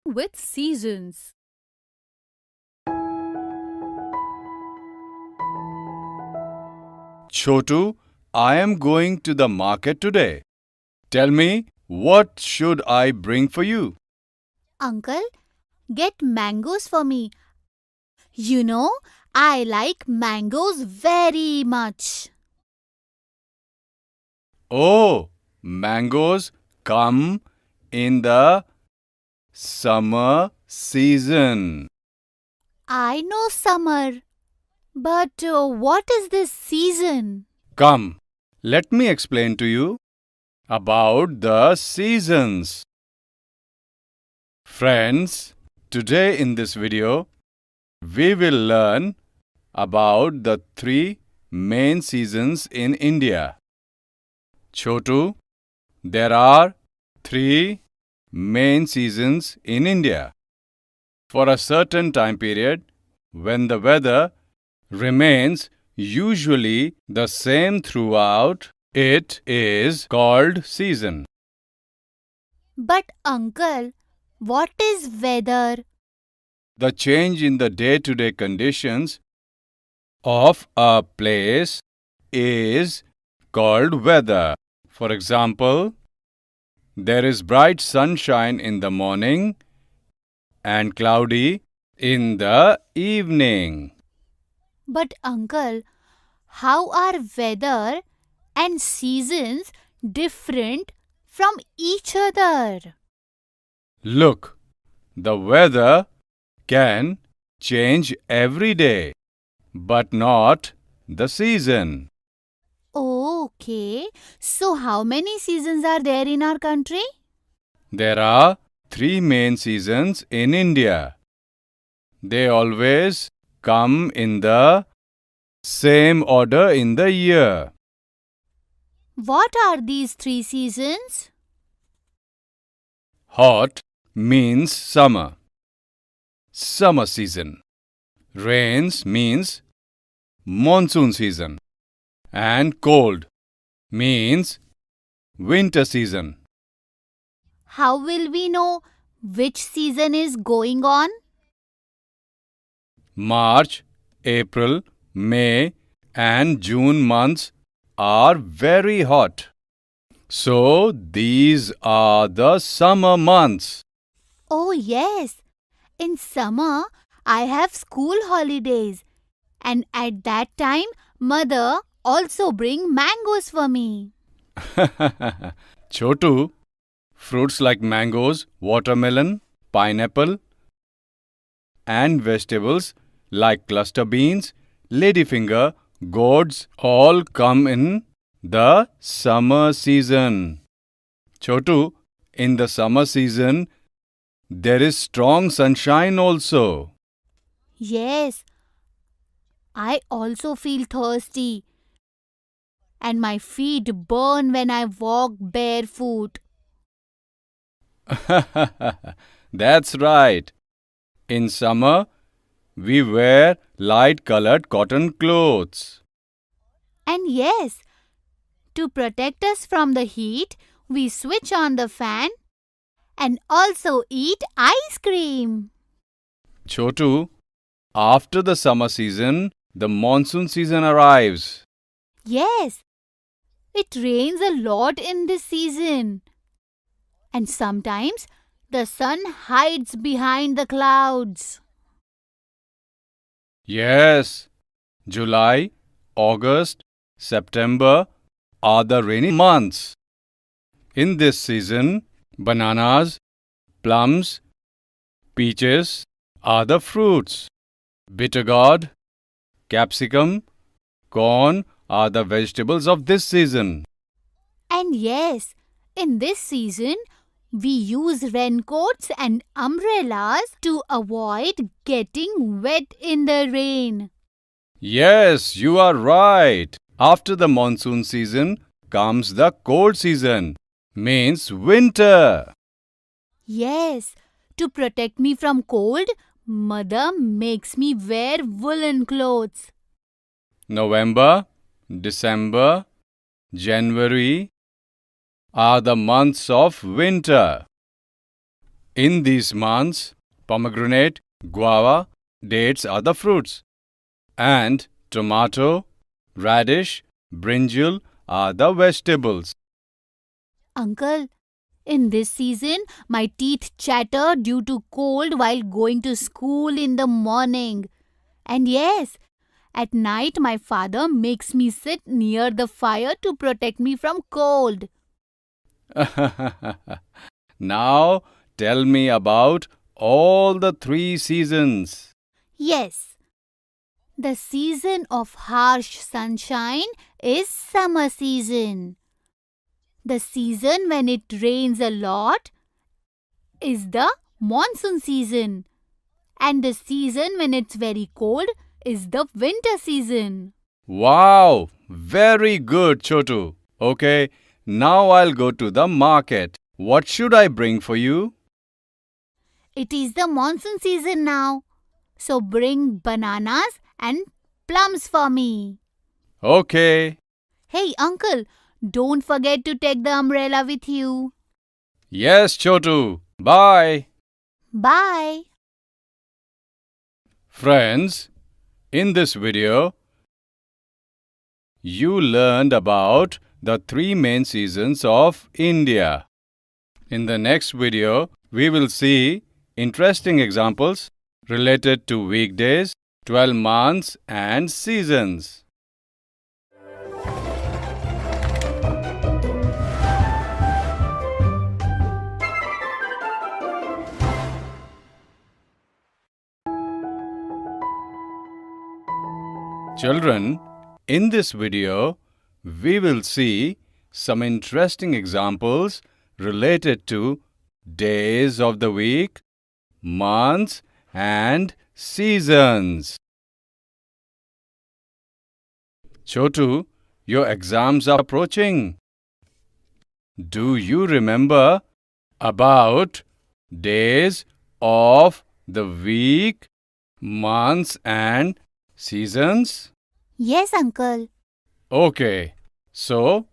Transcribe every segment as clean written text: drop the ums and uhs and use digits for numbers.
with seasons. Chotu, I am going to the market today. Tell me, what should I bring for you? Uncle, get mangoes for me. You know, I like mangoes very much. Oh, mangoes come in the summer season. I know summer, but what is this season? Come, let me explain to you about the seasons. Friends, today in this video, we will learn about the three main seasons in India. Chotu, there are three main seasons in India. For a certain time period, when the weather remains usually the same throughout, it is called season. But uncle, what is weather? The change in the day-to-day conditions of a place is called weather. For example, there is bright sunshine in the morning and cloudy in the evening. But uncle, how are weather and seasons different from each other? Look, the weather can change every day, but not the season. Okay, so how many seasons are there in our country? There are three main seasons in India. They always come in the same order in the year. What are these three seasons? Hot means summer. Summer season. Rains means monsoon season. And cold means winter season. How will we know which season is going on? March, April, May, and June months are very hot. So these are the summer months. Oh, yes. In summer, I have school holidays. And at that time, mother also bring mangoes for me. Chotu, fruits like mangoes, watermelon, pineapple, and vegetables like cluster beans, ladyfinger, gourds all come in the summer season. Chotu, in the summer season, there is strong sunshine also. Yes, I also feel thirsty. And my feet burn when I walk barefoot. That's right. In summer, we wear light colored cotton clothes. And yes, to protect us from the heat, we switch on the fan and also eat ice cream. Chotu, after the summer season, the monsoon season arrives. Yes, it rains a lot in this season. And sometimes the sun hides behind the clouds. Yes, July, August, September are the rainy months. In this season, bananas, plums, peaches are the fruits. Bitter gourd, capsicum, corn are the vegetables of this season. And yes, in this season, we use raincoats and umbrellas to avoid getting wet in the rain. Yes, you are right. After the monsoon season comes the cold season, means winter. Yes, to protect me from cold, mother makes me wear woolen clothes. November, December, January are the months of winter. In these months, pomegranate, guava, dates are the fruits, and tomato, radish, brinjal are the vegetables. Uncle, in this season, my teeth chatter due to cold while going to school in the morning. And yes, at night my father makes me sit near the fire to protect me from cold. Now, tell me about all the three seasons. Yes, the season of harsh sunshine is summer season. The season when it rains a lot is the monsoon season. And the season when it's very cold is the winter season. Wow, very good, Chotu. Okay, now I'll go to the market. What should I bring for you? It is the monsoon season now. So bring bananas and plums for me. Okay. Hey uncle, don't forget to take the umbrella with you. Yes, Chotu. Bye. Bye. Friends, in this video, you learned about the three main seasons of India. In the next video, we will see interesting examples related to weekdays, 12 months and seasons. Children, in this video, we will see some interesting examples related to days of the week, months, and seasons. Chotu, your exams are approaching. Do you remember about days of the week, months, and seasons? Yes, uncle. Okay, so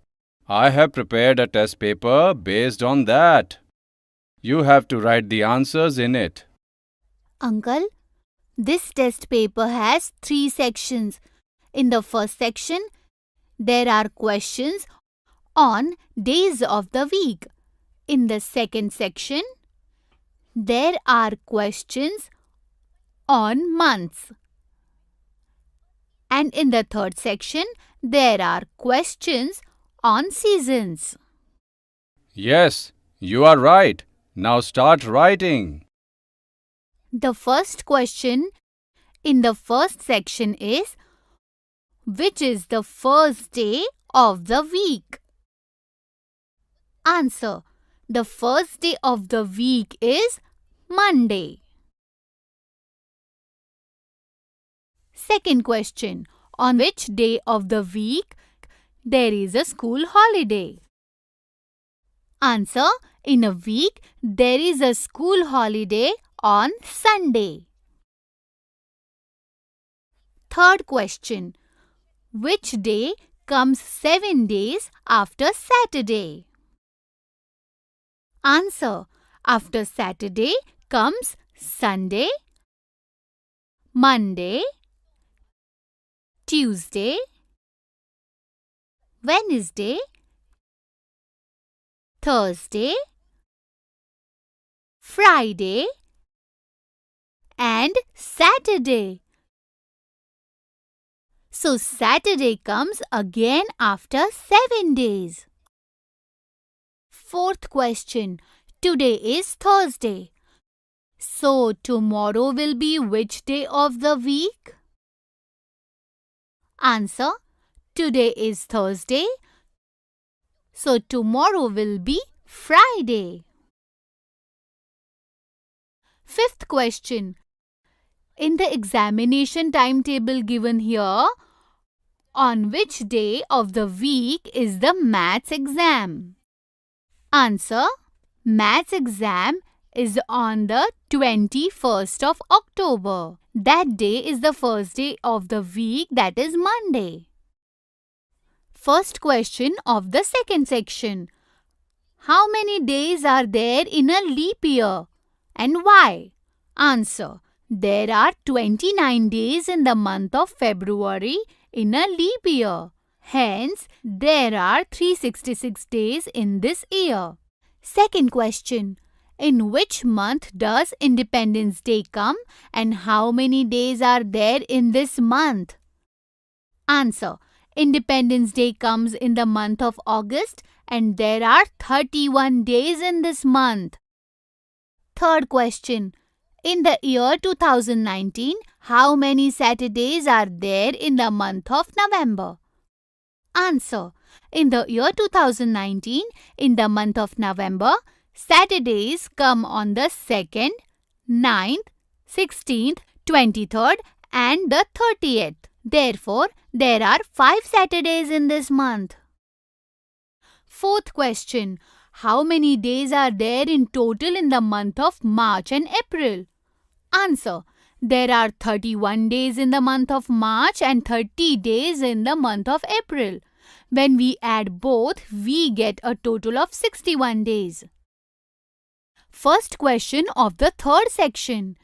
I have prepared a test paper based on that. You have to write the answers in it. Uncle, this test paper has 3 sections. In the first section, there are questions on days of the week. In the second section, there are questions on months. And in the third section, there are questions on seasons. Yes, you are right. Now start writing. The first question in the first section is, which is the first day of the week? Answer: the first day of the week is Monday. Second question, on which day of the week there is a school holiday? Answer: in a week there is a school holiday on Sunday. Third question, which day comes 7 days after Saturday? Answer: after Saturday comes Sunday, Monday, Tuesday, Wednesday, Thursday, Friday, and Saturday. So Saturday comes again after 7 days. Fourth question. Today is Thursday. So tomorrow will be which day of the week? Answer: today is Thursday. So tomorrow will be Friday. Fifth question. In the examination timetable given here, on which day of the week is the maths exam? Answer: maths exam is on the 21st of October. That day is the first day of the week, that is Monday. First question of the second section. How many days are there in a leap year? and why? Answer. There are 29 days in the month of February in a leap year. Hence, there are 366 days in this year. Second question. In which month does Independence Day come and how many days are there in this month? Answer. Independence Day comes in the month of August and there are 31 days in this month. Third question. In the year 2019, how many Saturdays are there in the month of November? Answer. In the year 2019, in the month of November, Saturdays come on the 2nd, 9th, 16th, 23rd and the 30th. Therefore, there are 5 Saturdays in this month. Fourth question. How many days are there in total in the month of March and April? Answer. There are 31 days in the month of March and 30 days in the month of April. When we add both, we get a total of 61 days. First question of the third section.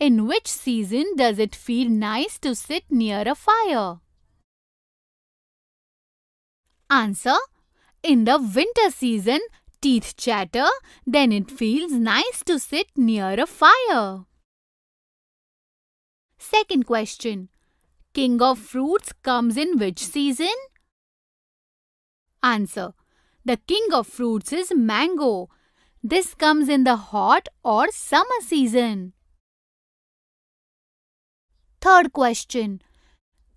In which season does it feel nice to sit near a fire? Answer. In the winter season, teeth chatter, then it feels nice to sit near a fire. Second question. King of fruits comes in which season? Answer. The king of fruits is mango. This comes in the hot or summer season. Third question.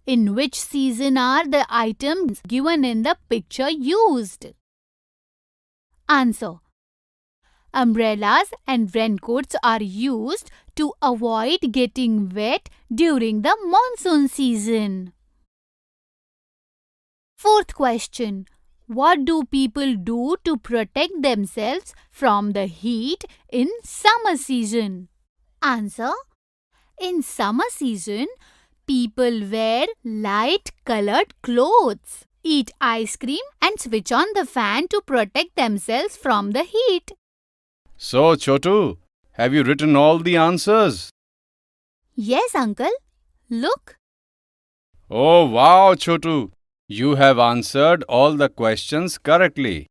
In which season are the items given in the picture used? Answer. Umbrellas and raincoats are used to avoid getting wet during the monsoon season. Fourth question. What do people do to protect themselves from the heat in summer season? Answer. In summer season, people wear light colored clothes, eat ice cream and switch on the fan to protect themselves from the heat. So, Chotu, have you written all the answers? Yes, uncle. Look. Oh, wow, Chotu. You have answered all the questions correctly.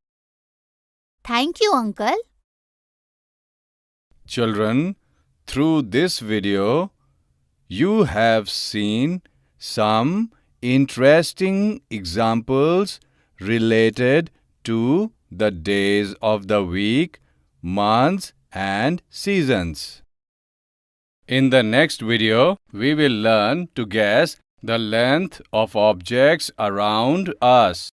Thank you, uncle. Children, through this video, you have seen some interesting examples related to the days of the week, months, and seasons. In the next video, we will learn to guess the length of objects around us.